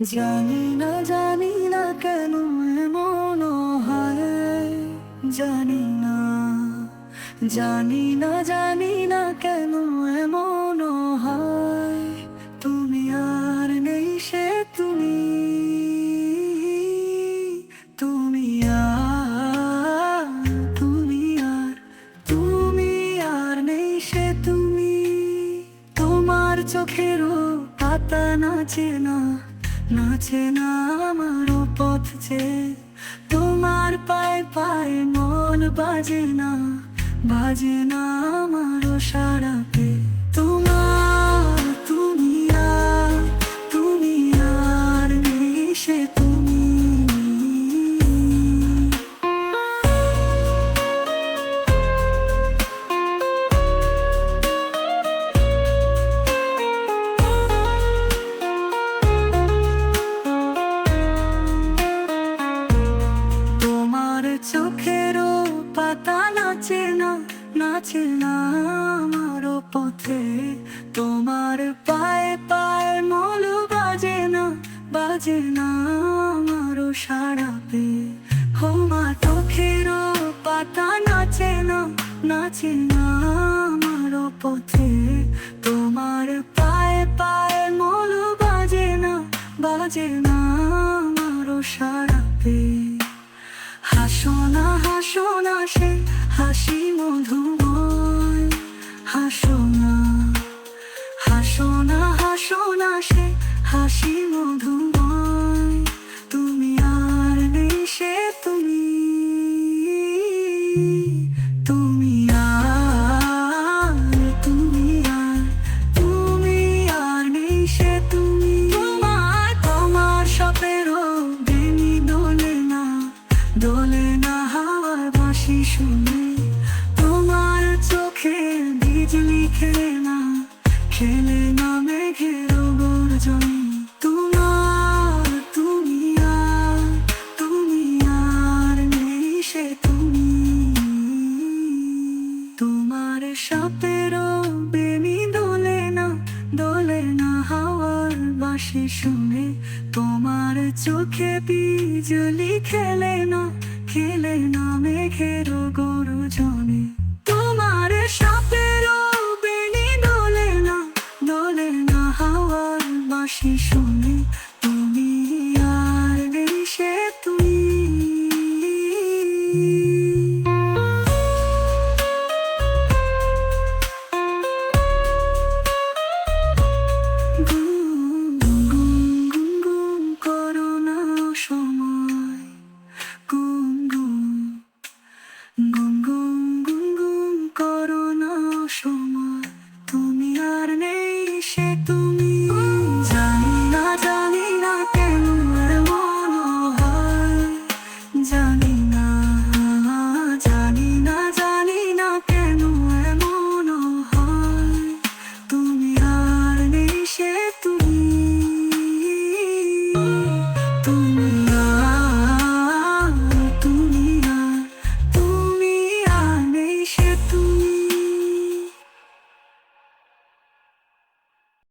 জানি না কেন এমন হয়। জানি না জানি না কেন এমন হয়। তুমি আর নেই সে তুমি, তুমি আর তুমি আর তুমি আর নেই সে তুমি। তোমার চোখেরও পাতা নাচে না আমারও পথ যে। তোমার পায়ে পায়ে মন বাজে না আমারও সারাতে। তোমার তুমি আর নেই সে তুমি। চোখেরও পাতা নাচে না আমারও পথে। তোমার পায়ে পায়ে মল বাজে না আমারও সারাতে। মা চোখেরও পাতা নাচে না আমারও পথে। তোমার পায়ে পায়ে মল বাজে না আমারও সারাতে। হাসো না সে হাসি মধুময়। হাসো না সে হাসি মধুময়। তুমি আর নেই সে তুমি, তুমি আর নেই সে তুমি। তোমার সাপেরও বেনি দোলে না হাওয়ার বাঁশি শুনে। তোমার চোখে বিজলি খেলে না মেঘের গর্জনে। তুমি আর নেই সে তুমি। তোমার সাপেরও বেনি দোলে না হাওয়ার বাঁশি শুনে। তোমার চোখে বিজলি খেলে না মেঘের গর্জনে। তোমার সাপেরও